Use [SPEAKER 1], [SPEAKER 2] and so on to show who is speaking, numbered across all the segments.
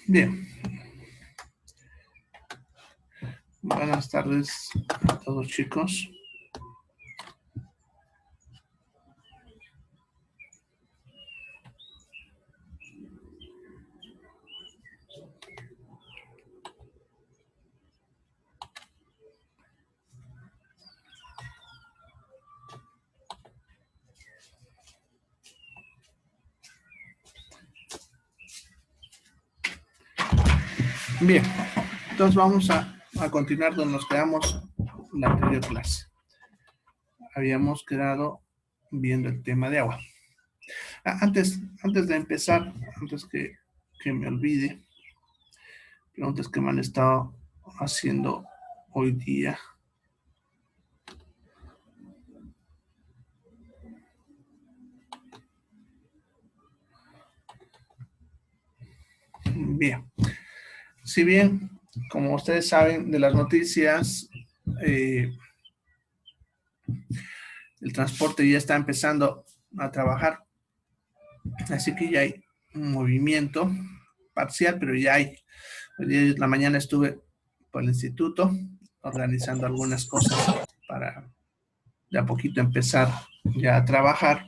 [SPEAKER 1] Bien. Buenas tardes a todos, chicos. Bien, entonces vamos a continuar donde nos quedamos en la anterior clase. Habíamos quedado viendo el tema de agua. Antes de empezar, antes que me olvide, preguntas que me han estado haciendo hoy día. Bien. Si bien, como ustedes saben de las noticias, el transporte ya está empezando a trabajar, así que ya hay un movimiento parcial, pero ya hay. Hoy día en la mañana estuve por el instituto organizando algunas cosas para de a poquito empezar ya a trabajar.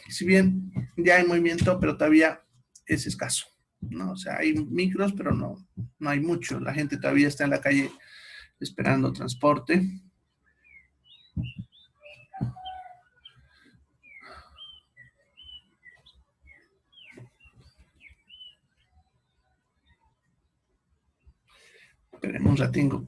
[SPEAKER 1] Si bien ya hay movimiento, pero todavía es escaso, ¿no? O sea, hay micros, pero no hay mucho. La gente todavía está en la calle esperando transporte. Esperemos un ratingo.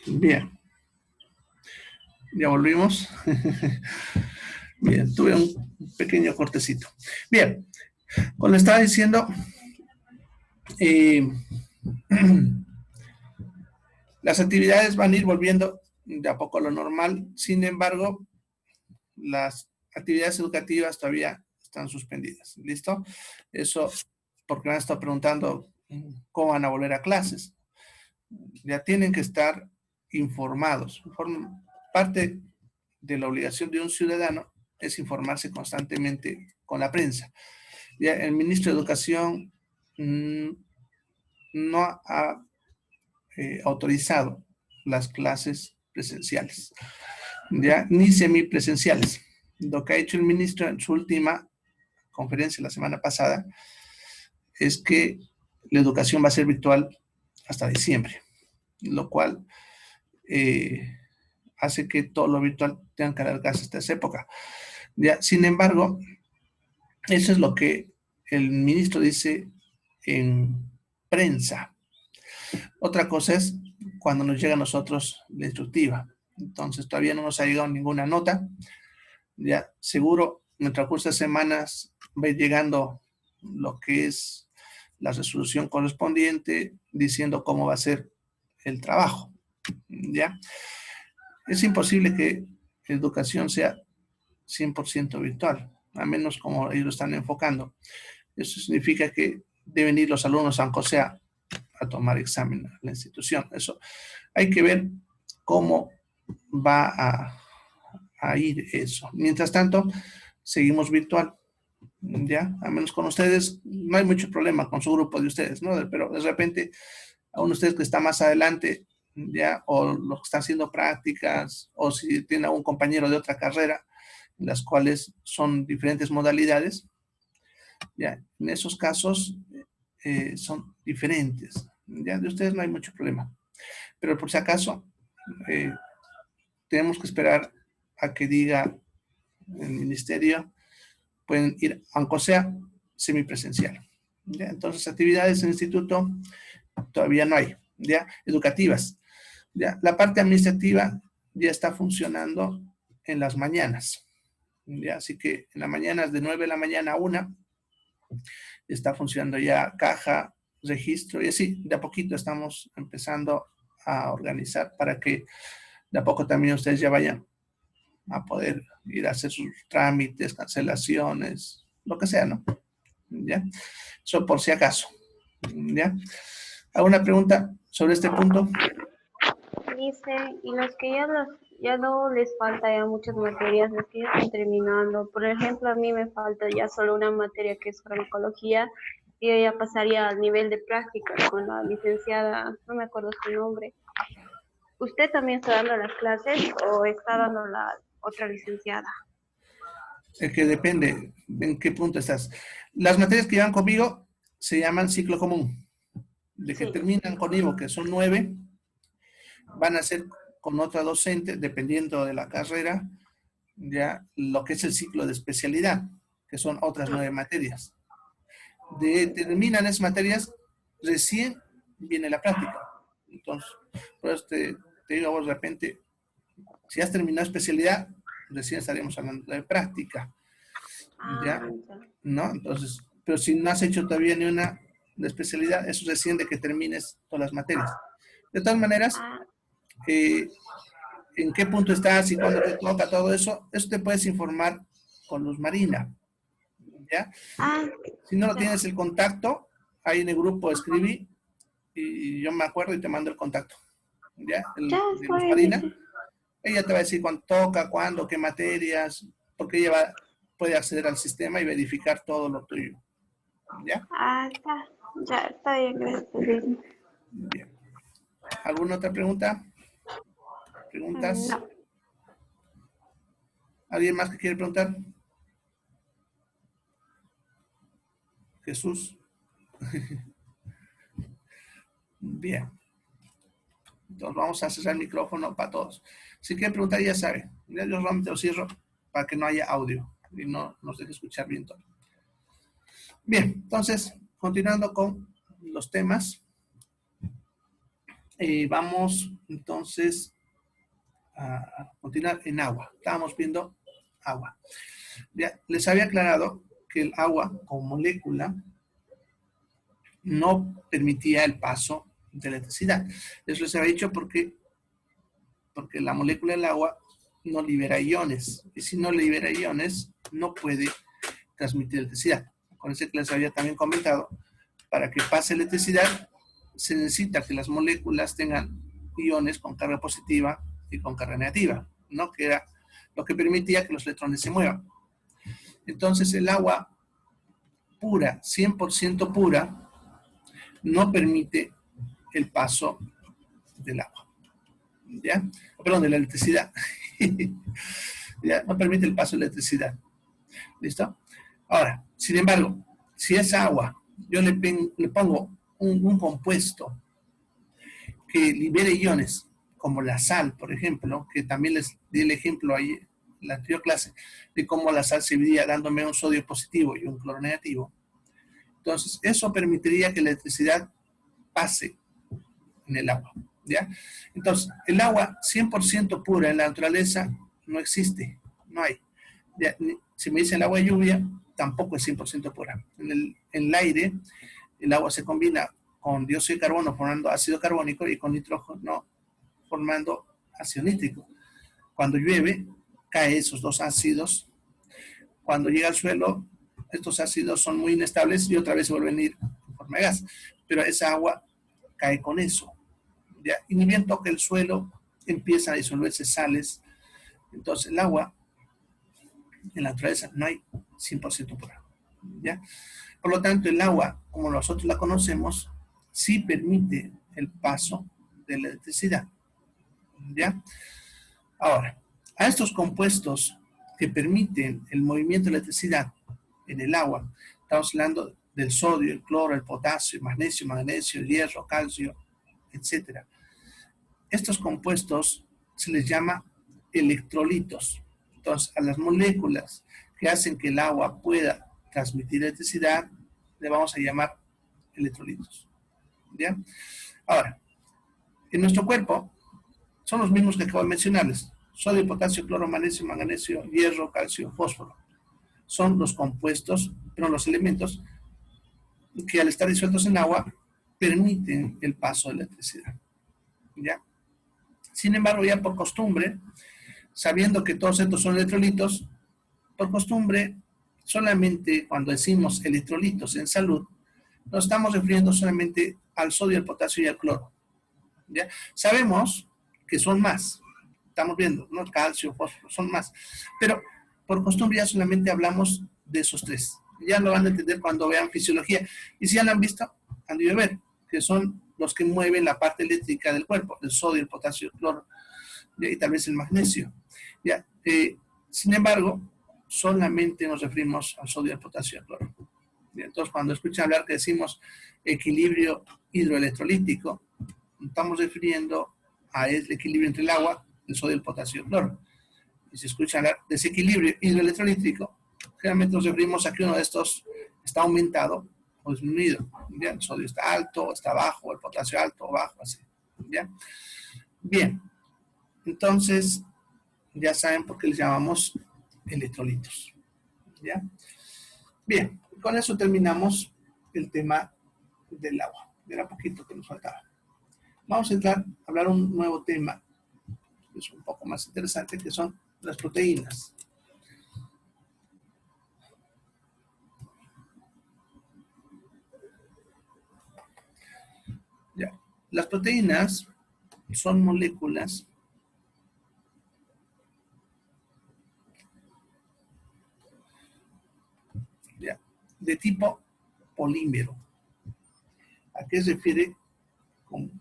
[SPEAKER 1] Bien, ya volvimos. Bien, tuve un pequeño cortecito. Bien, como le estaba diciendo, eh, las actividades van a ir volviendo de a poco a lo normal. Sin embargo, las actividades educativas todavía están suspendidas. ¿Listo? Eso porque me han estado preguntando cómo van a volver a clases. Ya tienen que estar informados. Parte de la obligación de un ciudadano es informarse constantemente con la prensa. Ya el ministro de Educación no ha autorizado las clases presenciales, ya ni semipresenciales. Lo que ha hecho el ministro en su última conferencia la semana pasada es que la educación va a ser virtual hasta diciembre, lo cual hace que todo lo virtual tenga que alargarse hasta esa época. Ya, sin embargo, eso es lo que el ministro dice en prensa. Otra cosa es cuando nos llega a nosotros la instructiva. Entonces, todavía no nos ha llegado ninguna nota. Ya, seguro, en el transcurso de semanas va a ir llegando lo que es la resolución correspondiente diciendo cómo va a ser el trabajo. ¿Ya? Es imposible que la educación sea 100% virtual, a menos como ellos lo están enfocando. Eso significa que deben ir los alumnos, aunque sea a tomar examen a la institución. Eso hay que ver cómo va a ir eso. Mientras tanto, seguimos virtual. Ya, a menos con ustedes, no hay mucho problema con su grupo de ustedes, ¿no? Pero de repente, a uno de ustedes que está más adelante, ya, o los que están haciendo prácticas, o si tiene a un compañero de otra carrera, las cuales son diferentes modalidades, ya, en esos casos son diferentes, ya, de ustedes no hay mucho problema. Pero por si acaso, eh, tenemos que esperar a que diga el ministerio, pueden ir, aunque sea semipresencial. ¿Ya? Entonces, actividades en el instituto todavía no hay, ¿ya? Educativas. ¿Ya? La parte administrativa ya está funcionando en las mañanas. ¿Ya? Así que en las mañanas, de 9 de la mañana a 1, está funcionando ya caja, registro, y así, de a poquito estamos empezando a organizar para que de a poco también ustedes ya vayan a poder ir a hacer sus trámites, cancelaciones, lo que sea, ¿no? ¿Ya? Eso por si acaso. ¿Ya? ¿Alguna pregunta sobre este punto?
[SPEAKER 2] Dice, y los que ya no les falta ya muchas materias, los que ya están terminando. Por ejemplo, a mí me falta ya solo una materia que es farmacología y yo ya pasaría al nivel de práctica con la licenciada, no me acuerdo su nombre. ¿Usted también está dando las clases o está dando la otra licenciada?
[SPEAKER 1] Es que depende en qué punto estás. Las materias que llevan conmigo se llaman ciclo común. De que
[SPEAKER 2] Sí.
[SPEAKER 1] terminan conmigo, que son 9, van a ser con otra docente, dependiendo de la carrera, ya lo que es el ciclo de especialidad, que son otras 9 materias. Terminan esas materias, recién viene la práctica. Entonces, por eso te digo vos de repente, si has terminado especialidad, recién estaríamos hablando de práctica.
[SPEAKER 2] Ah,
[SPEAKER 1] ¿Ya?
[SPEAKER 2] ya.
[SPEAKER 1] ¿No? Entonces, pero si no has hecho todavía ni una de especialidad, eso es recién de que termines todas las materias. De todas maneras,
[SPEAKER 2] Ah,
[SPEAKER 1] en qué punto estás y cuándo te toca todo eso, eso te puedes informar con Luz Marina, ¿ya?
[SPEAKER 2] ah,
[SPEAKER 1] Si no lo
[SPEAKER 2] ya.
[SPEAKER 1] tienes el contacto, ahí en el grupo escribí y yo me acuerdo y te mando el contacto, ¿ya?
[SPEAKER 2] Ya
[SPEAKER 1] De
[SPEAKER 2] está
[SPEAKER 1] Luz
[SPEAKER 2] bien,
[SPEAKER 1] Marina,
[SPEAKER 2] dice.
[SPEAKER 1] ella te va a decir cuándo toca, cuándo, qué materias, porque ella puede acceder al sistema y verificar todo lo tuyo, ¿ya?
[SPEAKER 2] Ah, ya está bien, gracias. Dice.
[SPEAKER 1] Bien. ¿Alguna otra pregunta? ¿Preguntas?
[SPEAKER 2] No.
[SPEAKER 1] ¿Alguien más que quiere preguntar? Jesús. Bien. Entonces vamos a cerrar el micrófono para todos. Si quieren preguntar, ya saben. Yo realmente lo cierro para que no haya audio y no nos deje escuchar bien todo. Bien, entonces, continuando con los temas, vamos entonces a continuar en agua. Estábamos viendo agua. Ya, les había aclarado que el agua como molécula no permitía el paso de electricidad. Eso les había dicho porque la molécula del agua no libera iones. Y si no libera iones, no puede transmitir electricidad. Con eso que les había también comentado, para que pase electricidad, se necesita que las moléculas tengan iones con carga positiva y con carga negativa, ¿no? Que era lo que permitía que los electrones se muevan. Entonces, el agua pura, 100% pura, no permite el paso del agua, ¿ya? Perdón, de la electricidad. ¿Ya? No permite el paso de electricidad. ¿Listo? Ahora, sin embargo, si esa agua yo le pongo un compuesto que libere iones, como la sal, por ejemplo, que también les di el ejemplo ahí en la anterior clase, de cómo la sal se dividía dándome un sodio positivo y un cloro negativo. Entonces, eso permitiría que la electricidad pase en el agua, ¿ya? Entonces, el agua 100% pura en la naturaleza no existe, no hay. Ya, si me dicen el agua de lluvia, tampoco es 100% pura. En el aire, el agua se combina con dióxido de carbono formando ácido carbónico y con nitrógeno formando ácido nítrico. Cuando llueve, caen esos dos ácidos. Cuando llega al suelo, estos ácidos son muy inestables y otra vez se vuelven a ir en forma de gas. Pero esa agua cae con eso. ¿Ya? Y ni bien toca el suelo, empiezan a disolverse sales. Entonces el agua en la naturaleza no hay 100% pura. ¿Ya? Por lo tanto, el agua, como nosotros la conocemos, sí permite el paso de la electricidad. ¿Ya? Ahora, a estos compuestos que permiten el movimiento de la electricidad en el agua, estamos hablando del sodio, el cloro, el potasio, el magnesio, manganeso, el hierro, calcio, etc. Estos compuestos se les llama electrolitos. Entonces, a las moléculas que hacen que el agua pueda transmitir electricidad, le vamos a llamar electrolitos. ¿Ya? Ahora, en nuestro cuerpo son los mismos que acabo de mencionarles. Sodio, potasio, cloro, magnesio, manganeso, hierro, calcio, fósforo. Son los compuestos, pero los elementos que al estar disueltos en agua permiten el paso de la electricidad. ¿Ya? Sin embargo, ya por costumbre, sabiendo que todos estos son electrolitos, por costumbre, solamente cuando decimos electrolitos en salud, nos estamos refiriendo solamente al sodio, al potasio y al cloro. ¿Ya? Sabemos que son más, estamos viendo, ¿no? Calcio, fósforo, son más, pero por costumbre ya solamente hablamos de esos tres. Ya lo van a entender cuando vean fisiología. Y si ya lo han visto, han de ver que son los que mueven la parte eléctrica del cuerpo, el sodio, el potasio, el cloro, y tal vez el magnesio. ¿Ya? Sin embargo, solamente nos referimos al sodio, al potasio y al cloro. Entonces, cuando escuchan hablar que decimos equilibrio hidroelectrolítico, estamos refiriendo a el equilibrio entre el agua, el sodio, el potasio y el cloro. Y si escuchan hablar de desequilibrio hidroelectrolítico, generalmente nos referimos a que uno de estos está aumentado o disminuido. ¿Ya? El sodio está alto, está bajo, el potasio alto o bajo, así. ¿Ya? Bien, entonces ya saben por qué les llamamos electrolitos. ¿Ya? Bien, con eso terminamos el tema del agua. Era poquito que nos faltaba. Vamos a entrar a hablar un nuevo tema, que es un poco más interesante, que son las proteínas. Ya. Las proteínas son moléculas ya, de tipo polímero. ¿A qué se refiere con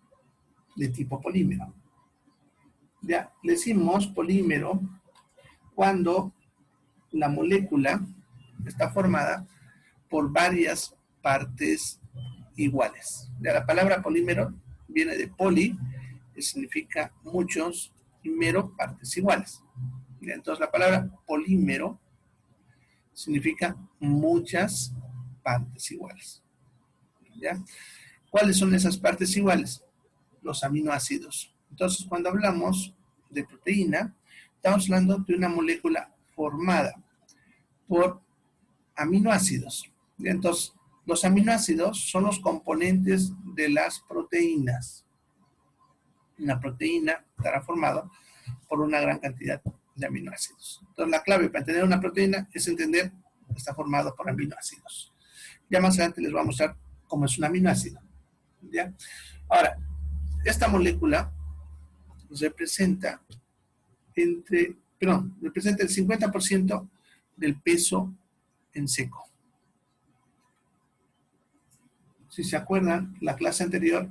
[SPEAKER 1] de tipo polímero? Ya, le decimos polímero cuando la molécula está formada por varias partes iguales. Ya, la palabra polímero viene de poli, que significa muchos, y mero, partes iguales. Ya, entonces la palabra polímero significa muchas partes iguales. ¿Ya? ¿Cuáles son esas partes iguales? Los aminoácidos. Entonces, cuando hablamos de proteína, estamos hablando de una molécula formada por aminoácidos. ¿Ya? Entonces, los aminoácidos son los componentes de las proteínas. Una proteína estará formada por una gran cantidad de aminoácidos. Entonces, la clave para entender una proteína es entender que está formado por aminoácidos. Ya más adelante les voy a mostrar cómo es un aminoácido. ¿Ya? Ahora, esta molécula representa representa el 50% del peso en seco. Si se acuerdan, la clase anterior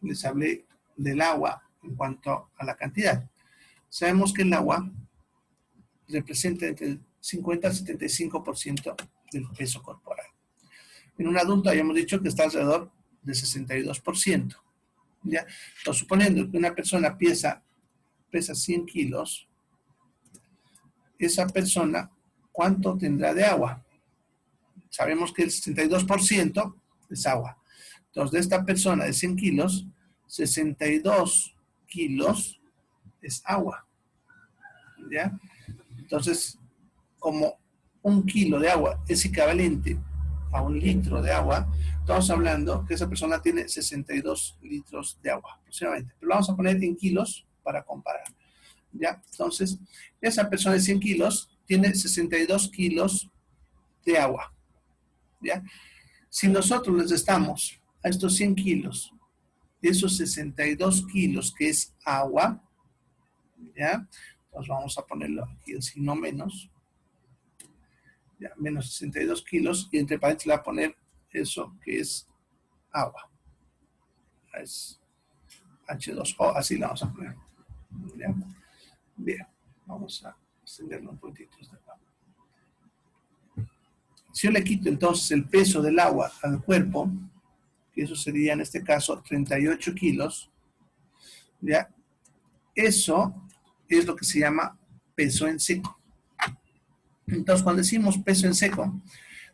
[SPEAKER 1] les hablé del agua en cuanto a la cantidad. Sabemos que el agua representa entre el 50 al 75% del peso corporal. En un adulto habíamos dicho que está alrededor del 62%. ¿Ya? Entonces, suponiendo que una persona pesa 100 kilos, esa persona, ¿cuánto tendrá de agua? Sabemos que el 62% es agua. Entonces, de esta persona de 100 kilos, 62 kilos es agua. ¿Ya? Entonces, como 1 kilo de agua es equivalente a 1 litro de agua, estamos hablando que esa persona tiene 62 litros de agua aproximadamente. Pero lo vamos a poner en kilos para comparar. ¿Ya? Entonces, esa persona de 100 kilos tiene 62 kilos de agua. ¿Ya? Si nosotros les restamos a estos 100 kilos esos 62 kilos, que es agua, ¿ya? Entonces vamos a ponerlo aquí el signo menos, ya, menos 62 kilos, y entre paréntesis le voy a poner eso que es agua. Es H2O, así la vamos a poner. ¿Ya? Bien, vamos a extenderlo un poquitito. Si yo le quito entonces el peso del agua al cuerpo, que eso sería en este caso 38 kilos, ¿ya? Eso es lo que se llama peso en seco. Entonces, cuando decimos peso en seco,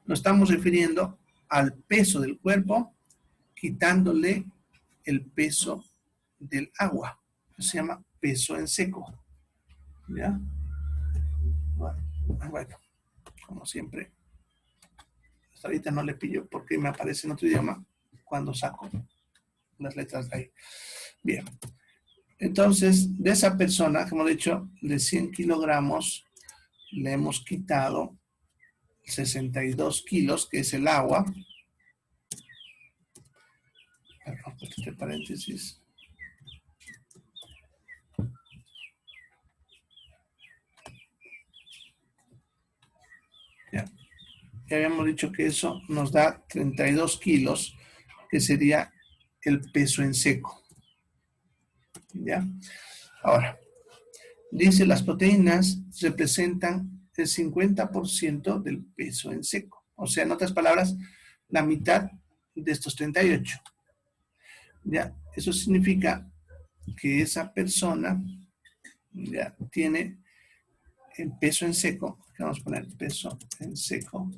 [SPEAKER 1] nos estamos refiriendo al peso del cuerpo, quitándole el peso del agua. Eso se llama peso en seco. ¿Ya? Bueno, como siempre, hasta ahorita no le pillo porque me aparece en otro idioma cuando saco las letras de ahí. Bien. Entonces, de esa persona, como he dicho, de 100 kilogramos, le hemos quitado 62 kilos, que es el agua. Perdón, este paréntesis. Ya. Ya habíamos dicho que eso nos da 32 kilos, que sería el peso en seco. ¿Ya? Ahora, dice las proteínas representan el 50% del peso en seco. O sea, en otras palabras, la mitad de estos 38. ¿Ya? Eso significa que esa persona ya tiene el peso en seco, que vamos a poner peso en seco,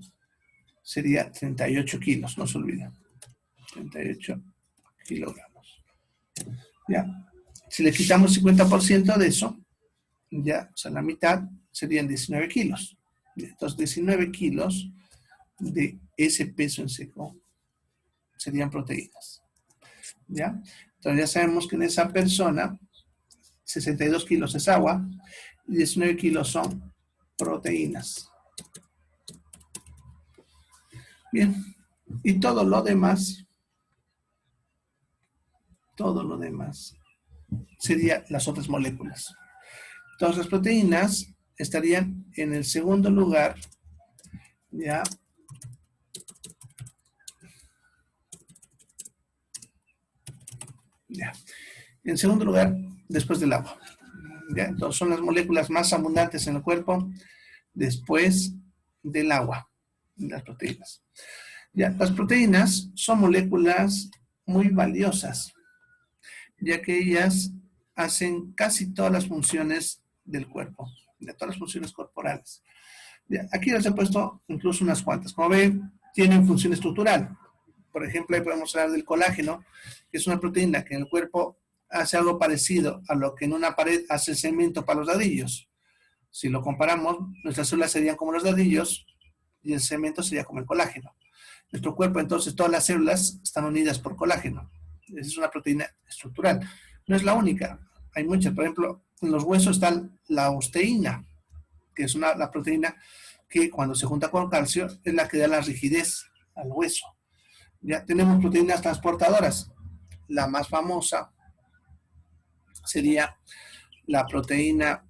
[SPEAKER 1] sería 38 kilos, no se olviden. 38 kilogramos. ¿Ya? Si le quitamos 50% de eso, ya, o sea, la mitad serían 19 kilos. Entonces, 19 kilos de ese peso en seco serían proteínas. ¿Ya? Entonces, ya sabemos que en esa persona, 62 kilos es agua y 19 kilos son proteínas. Bien, y todo lo demás serían las otras moléculas. Entonces, las proteínas estarían en el segundo lugar, ¿ya? Ya. En segundo lugar, después del agua. ¿Ya? Entonces, son las moléculas más abundantes en el cuerpo después del agua, las proteínas. Ya, las proteínas son moléculas muy valiosas, ya que ellas hacen casi todas las funciones del cuerpo, de todas las funciones corporales. Ya, aquí les he puesto incluso unas cuantas. Como ven, tienen función estructural. Por ejemplo, ahí podemos hablar del colágeno, que es una proteína que en el cuerpo hace algo parecido a lo que en una pared hace el cemento para los ladrillos. Si lo comparamos, nuestras células serían como los ladrillos y el cemento sería como el colágeno. Nuestro cuerpo, entonces, todas las células están unidas por colágeno. Esa es una proteína estructural. No es la única, hay muchas. Por ejemplo, en los huesos está la osteína, que es la proteína que cuando se junta con calcio es la que da la rigidez al hueso. Ya tenemos proteínas transportadoras. La más famosa sería la proteína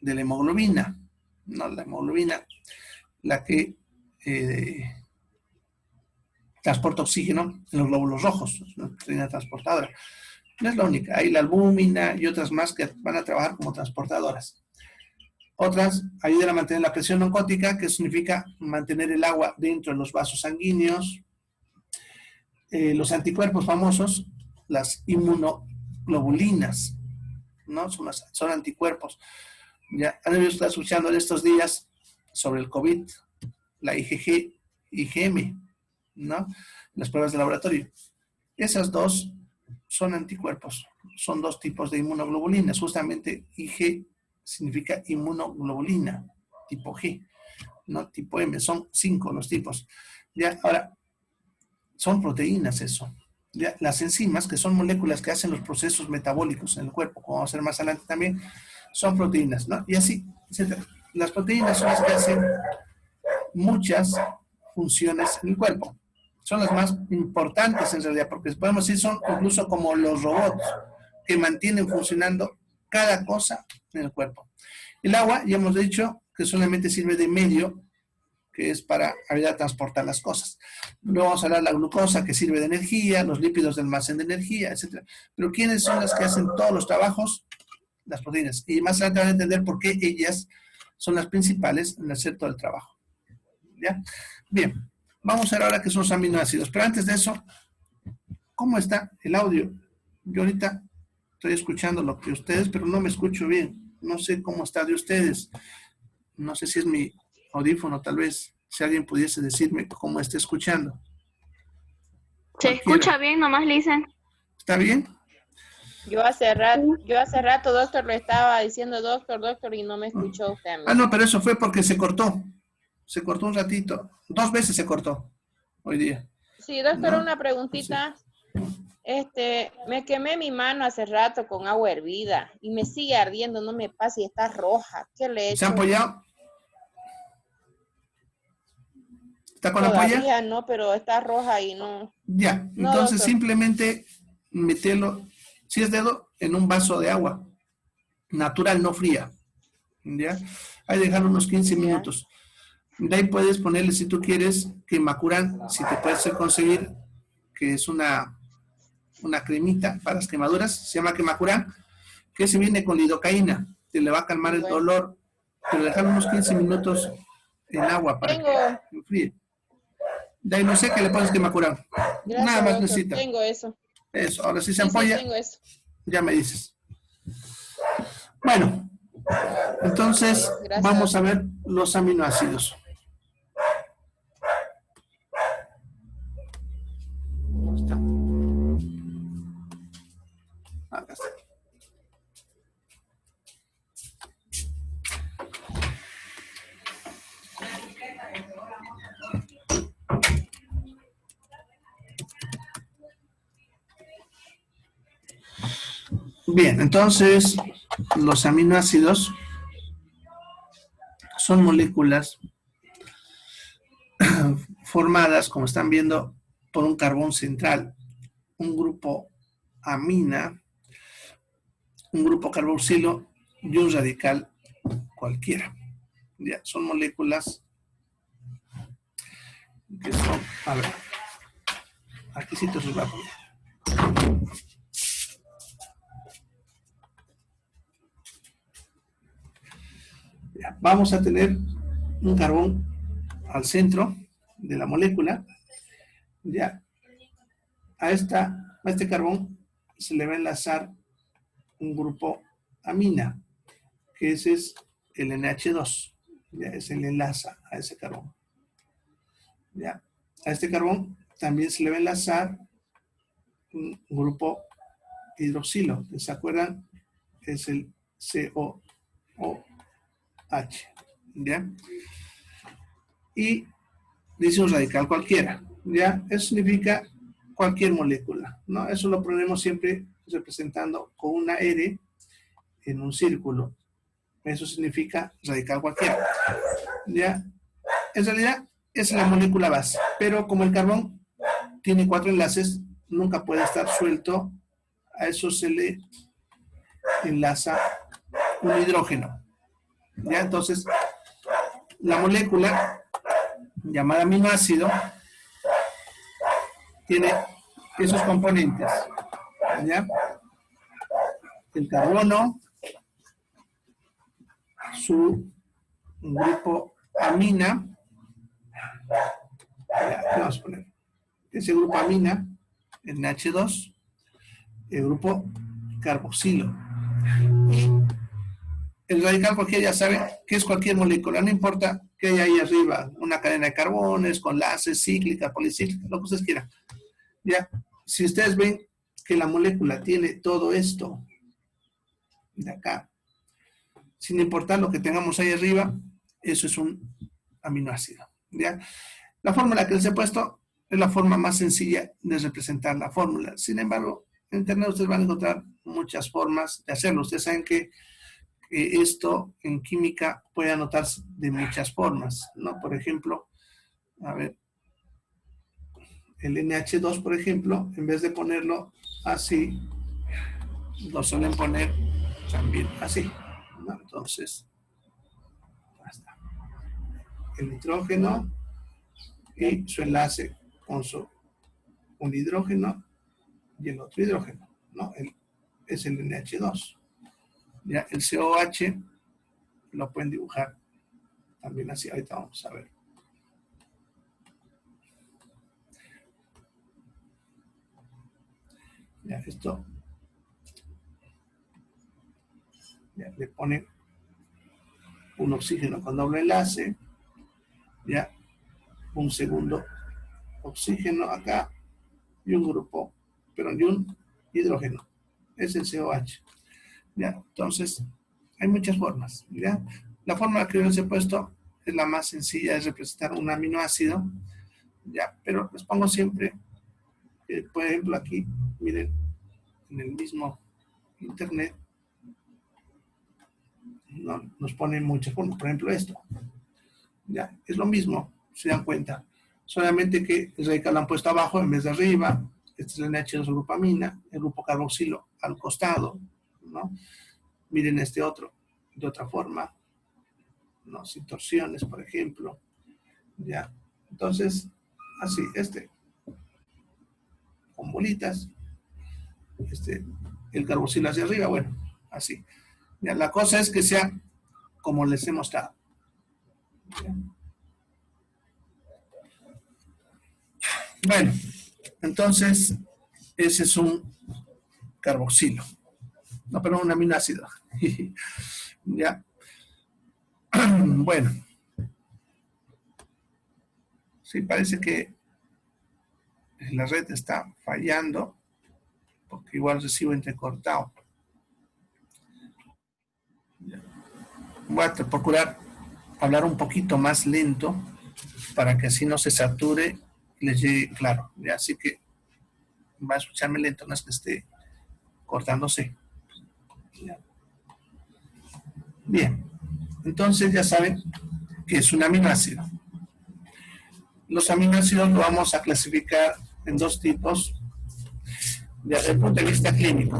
[SPEAKER 1] de la hemoglobina, ¿no? La hemoglobina, la que transporta oxígeno en los glóbulos rojos, es una proteína transportadora. No es la única, hay la albúmina y otras más que van a trabajar como transportadoras. Otras ayudan a mantener la presión oncótica, que significa mantener el agua dentro de los vasos sanguíneos. Los anticuerpos famosos, las inmunoglobulinas, ¿no? Son anticuerpos. Ya han debido estar escuchando en estos días sobre el COVID, la IgG, IgM, ¿no? Las pruebas de laboratorio. Esas dos son anticuerpos. Son dos tipos de inmunoglobulinas. Justamente IG significa inmunoglobulina, tipo G, ¿no? Tipo M. Son 5 los tipos. Ya, ahora, son proteínas eso. Ya, las enzimas, que son moléculas que hacen los procesos metabólicos en el cuerpo, como vamos a ver más adelante también, son proteínas, ¿no? Y así, etc. Las proteínas son las que hacen muchas funciones en el cuerpo. son las más importantes en realidad, porque podemos decir son incluso como los robots que mantienen funcionando cada cosa en el cuerpo. El agua, ya hemos dicho que solamente sirve de medio, que es para ayudar a transportar las cosas. Luego vamos a hablar de la glucosa, que sirve de energía, los lípidos de almacén de energía, etc. Pero ¿quiénes son las que hacen todos los trabajos? Las proteínas. Y más adelante van a entender por qué ellas son las principales en hacer todo el trabajo. ¿Ya? Bien, vamos a ver ahora qué son los aminoácidos. Pero antes de eso, ¿cómo está el audio? Yo ahorita estoy escuchando lo que ustedes, pero no me escucho bien. No sé cómo está de ustedes. No sé si es mi audífono, tal vez. Si alguien pudiese decirme cómo está escuchando.
[SPEAKER 2] Se
[SPEAKER 1] Cualquiera.
[SPEAKER 2] escucha bien, nomás le dicen.
[SPEAKER 1] ¿Está bien?
[SPEAKER 3] Yo hace rato, doctor, lo estaba diciendo, doctor, y no me escuchó usted a mí.
[SPEAKER 1] Ah, no, pero eso fue porque se cortó. Se cortó un ratito. 2 veces se cortó hoy día.
[SPEAKER 3] Sí, doctor,
[SPEAKER 1] ¿No?
[SPEAKER 3] una preguntita. Me quemé mi mano hace rato con agua hervida y me sigue ardiendo, no me pasa y está roja. ¿Qué le he hecho?
[SPEAKER 1] ¿Se ha apoyado? ¿Está con la polla?
[SPEAKER 3] Todavía no, pero está roja y no.
[SPEAKER 1] Ya,
[SPEAKER 3] No,
[SPEAKER 1] entonces
[SPEAKER 3] doctor.
[SPEAKER 1] simplemente metelo, si es dedo, en un vaso de agua. Natural, no fría. ¿Ya? Ahí dejarlo unos 15
[SPEAKER 3] Ya.
[SPEAKER 1] minutos. De ahí puedes ponerle, si tú quieres, quemacuran, si te puedes conseguir, que es una cremita para las quemaduras, se llama quemacuran, que se viene con lidocaína, te le va a calmar el dolor, pero dejarlo unos 15 minutos en agua para que enfríe. De ahí no sé qué le pones quemacuran.
[SPEAKER 3] Gracias,
[SPEAKER 1] Nada más
[SPEAKER 3] doctor.
[SPEAKER 1] necesita.
[SPEAKER 3] Tengo eso.
[SPEAKER 1] Eso, ahora si se
[SPEAKER 3] Sí,
[SPEAKER 1] ampolla,
[SPEAKER 3] tengo eso.
[SPEAKER 1] ya me dices. Bueno, entonces
[SPEAKER 3] Gracias,
[SPEAKER 1] vamos a ver los aminoácidos. ¿Dónde está? Acá está. Bien, entonces los aminoácidos son moléculas formadas, como están viendo, por un carbón central, un grupo amina, un grupo carboxilo y un radical cualquiera. Ya, son moléculas que son, a ver, aquí sí te los va a poner. Ya, vamos a tener un carbón al centro de la molécula. Ya, a este carbón se le va a enlazar un grupo amina, que ese es el NH2. Ya, se le enlaza a ese carbón. Ya, a este carbón también se le va a enlazar un grupo hidroxilo. ¿Se acuerdan? Es el COOH. ¿Ya? Y dice un radical cualquiera. ¿Ya? Eso significa cualquier molécula, ¿no? Eso lo ponemos siempre representando con una R en un círculo. Eso significa radical cualquiera. ¿Ya? En realidad es la molécula base, pero como el carbón tiene 4 enlaces, nunca puede estar suelto. A eso se le enlaza un hidrógeno. ¿Ya? Entonces, la molécula llamada aminoácido tiene esos componentes. ¿Ya? El carbono, su grupo amina, ya, vamos a poner ese grupo amina, el NH2, el grupo carboxilo. Y el radical cualquiera ya sabe que es cualquier molécula, no importa que haya ahí arriba, una cadena de carbones, con enlaces, cíclica, policíclica, lo que ustedes quieran. Ya, si ustedes ven que la molécula tiene todo esto de acá, sin importar lo que tengamos ahí arriba, eso es un aminoácido. ¿Ya? La fórmula que les he puesto es la forma más sencilla de representar la fórmula. Sin embargo, en internet ustedes van a encontrar muchas formas de hacerlo. Ustedes saben que esto en química puede anotarse de muchas formas, ¿no? Por ejemplo, a ver, el NH2, por ejemplo, en vez de ponerlo así, lo suelen poner también así, ¿no? Entonces, basta. El nitrógeno y su enlace con un hidrógeno y el otro hidrógeno, ¿no? Es el NH2. Ya el COH lo pueden dibujar también así. Ahorita vamos a ver. Ya esto. Ya le ponen un oxígeno con doble enlace. Ya un segundo oxígeno acá y un grupo, pero y un hidrógeno. Es el COH. Ya, entonces, hay muchas formas. ¿Ya? La forma que yo les he puesto es la más sencilla, es representar un aminoácido. Ya, pero les pongo siempre, por ejemplo, aquí, miren, en el mismo internet, nos ponen muchas formas. Por ejemplo, esto. Ya, es lo mismo, se dan cuenta. Solamente que el radical lo han puesto abajo en vez de arriba. Este es el NH2 grupamina, el grupo carboxilo al costado, ¿no? Miren este otro, de otra forma, ¿no? Sin torsiones, por ejemplo. Ya, entonces, así, con bolitas, el carboxilo hacia arriba, bueno, así. Ya, la cosa es que sea como les he mostrado. Ya. Bueno, entonces, ese es un carboxilo. No, pero un aminoácido. Ya. Bueno. Sí, parece que la red está fallando, porque igual recibo entrecortado. Voy a procurar hablar un poquito más lento para que así no se sature y les llegue claro. ¿Ya? Así que va a escucharme lento, no es que esté cortándose. ¿Ya? Bien, entonces ya saben que es un aminoácido. Los aminoácidos lo vamos a clasificar en dos tipos desde el punto de vista clínico,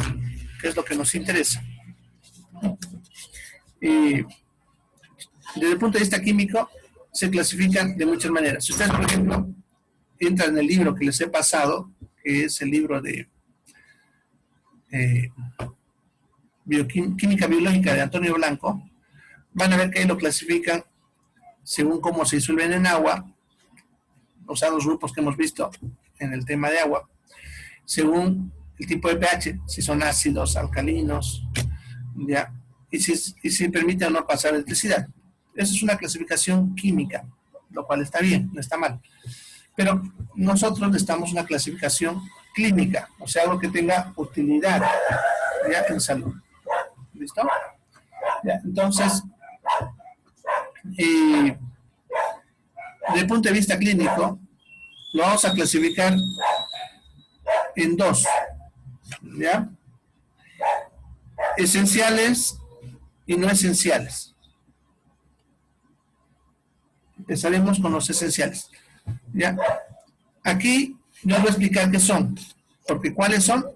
[SPEAKER 1] que es lo que nos interesa. Y desde el punto de vista químico se clasifican de muchas maneras. Si ustedes, por ejemplo, entran en el libro que les he pasado, que es el libro de Química Biológica de Antonio Blanco, van a ver que ahí lo clasifican según cómo se disuelven en agua, o sea, los grupos que hemos visto en el tema de agua, según el tipo de pH, si son ácidos, alcalinos, ¿ya? Y si permite o no pasar electricidad. Esa es una clasificación química, lo cual está bien, no está mal. Pero nosotros necesitamos una clasificación clínica, o sea, algo que tenga utilidad, ¿ya? En salud. ¿Listo? ¿Ya? Entonces, desde el punto de vista clínico, lo vamos a clasificar en dos, ¿ya? Esenciales y no esenciales. Empezaremos con los esenciales, ¿ya? Aquí yo voy a explicar qué son, porque cuáles son,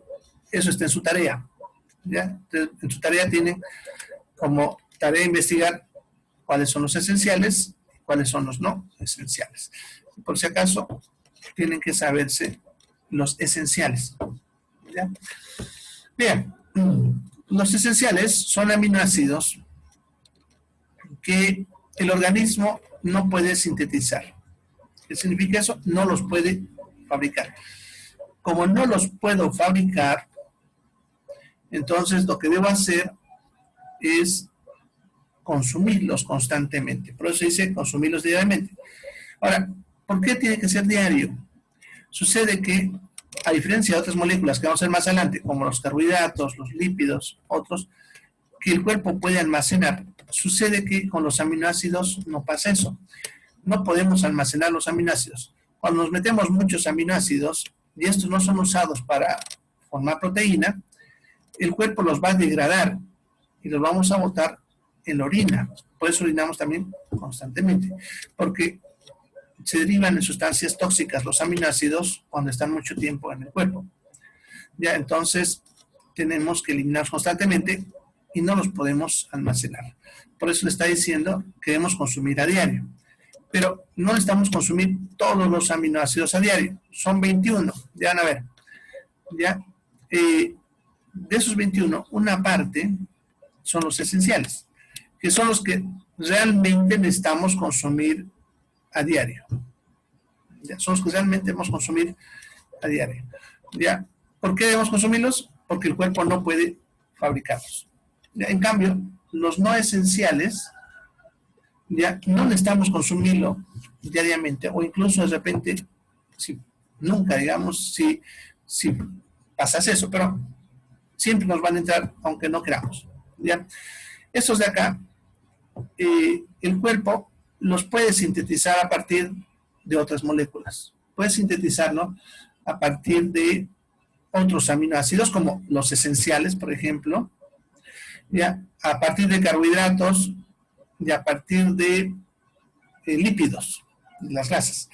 [SPEAKER 1] eso está en su tarea, ¿ya? En su tarea tienen como tarea investigar cuáles son los esenciales y cuáles son los no esenciales. Por si acaso, tienen que saberse los esenciales, ¿ya? Bien, los esenciales son aminoácidos que el organismo no puede sintetizar. ¿Qué significa eso? No los puede fabricar. Como no los puedo fabricar, entonces lo que debo hacer es consumirlos constantemente. Por eso se dice consumirlos diariamente. Ahora, ¿por qué tiene que ser diario? Sucede que, a diferencia de otras moléculas que vamos a ver más adelante, como los carbohidratos, los lípidos, otros, que el cuerpo puede almacenar, sucede que con los aminoácidos no pasa eso. No podemos almacenar los aminoácidos. Cuando nos metemos muchos aminoácidos, y estos no son usados para formar proteína, el cuerpo los va a degradar y los vamos a botar en la orina. Por eso orinamos también constantemente, porque se derivan en sustancias tóxicas, los aminoácidos, cuando están mucho tiempo en el cuerpo. Ya, entonces, tenemos que eliminarlos constantemente y no los podemos almacenar. Por eso le está diciendo que debemos consumir a diario. Pero no necesitamos consumir todos los aminoácidos a diario. Son 21. Ya van a ver. Ya, de esos 21, una parte son los esenciales, que son los que realmente necesitamos consumir a diario. Ya, son los que realmente debemos consumir a diario. ¿Ya? ¿Por qué debemos consumirlos? Porque el cuerpo no puede fabricarlos. ¿Ya? En cambio, los no esenciales, ya no necesitamos consumirlo diariamente, o incluso de repente, si nunca, digamos, si pasase eso, pero siempre nos van a entrar aunque no queramos. ¿Ya? Estos de acá, el cuerpo los puede sintetizar a partir de otras moléculas. Puede sintetizarlo a partir de otros aminoácidos, como los esenciales, por ejemplo, ya, a partir de carbohidratos y a partir de lípidos, las grasas.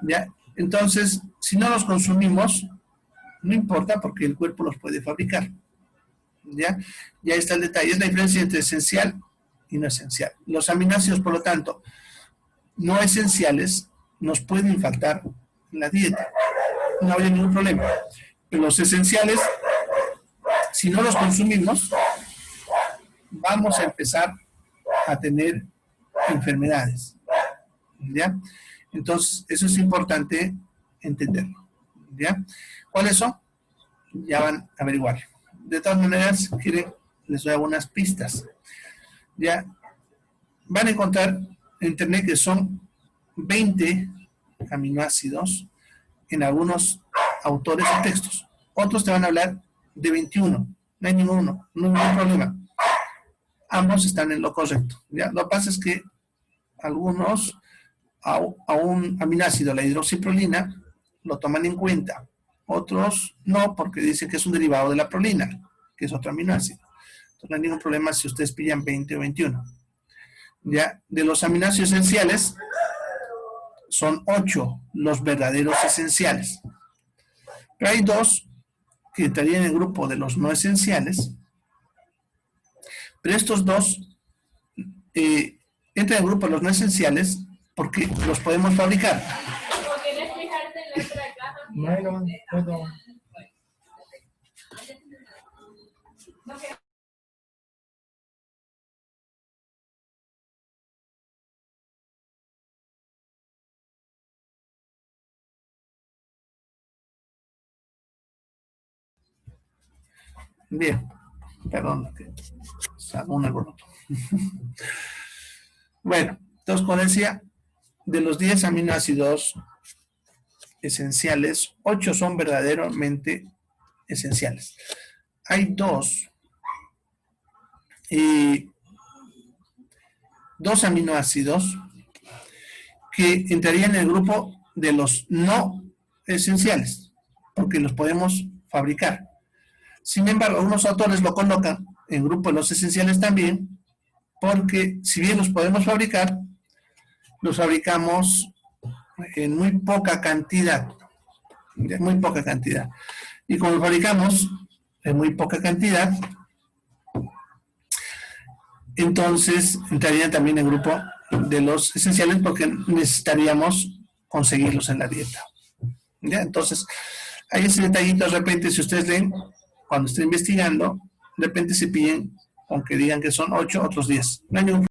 [SPEAKER 1] ¿Ya? Entonces, si no los consumimos, no importa porque el cuerpo los puede fabricar. ¿Ya? Y ahí está el detalle, es la diferencia entre esencial y no esencial. Los aminoácidos, por lo tanto, no esenciales nos pueden faltar en la dieta. No habría ningún problema. Pero los esenciales, si no los consumimos, vamos a empezar a tener enfermedades. ¿Ya? Entonces, eso es importante entenderlo. ¿Ya? ¿Cuáles son? Ya van a averiguar. De todas maneras, quieren, les doy algunas pistas. Ya van a encontrar en internet que son 20 aminoácidos en algunos autores o textos. Otros te van a hablar de 21. No hay ninguno, no hay ningún problema. Ambos están en lo correcto. ¿Ya? Lo que pasa es que algunos a un aminoácido, la hidroxiprolina, lo toman en cuenta. Otros no, porque dicen que es un derivado de la prolina, que es otro aminoácido. Entonces no hay ningún problema si ustedes pillan 20 o 21. Ya, de los aminoácidos esenciales, son 8 los verdaderos esenciales. Pero hay 2 que entrarían en el grupo de los no esenciales. Pero estos 2 entran en el grupo de los no esenciales porque los podemos fabricar. Bien, perdón, que salgo un alboroto. Bueno, entonces, como decía, de los 10 aminoácidos esenciales, 8 son verdaderamente esenciales. Hay 2 aminoácidos que entrarían en el grupo de los no esenciales, porque los podemos fabricar. Sin embargo, algunos autores lo colocan en grupo de los esenciales también, porque si bien los podemos fabricar, los fabricamos en muy poca cantidad. Muy poca cantidad. Y como los fabricamos en muy poca cantidad, entonces entrarían también en el grupo de los esenciales porque necesitaríamos conseguirlos en la dieta. ¿Ya? Entonces, hay ese detallito de repente, si ustedes leen, cuando estén investigando, de repente se piden, aunque digan que son 8, otros 10. No hay ningún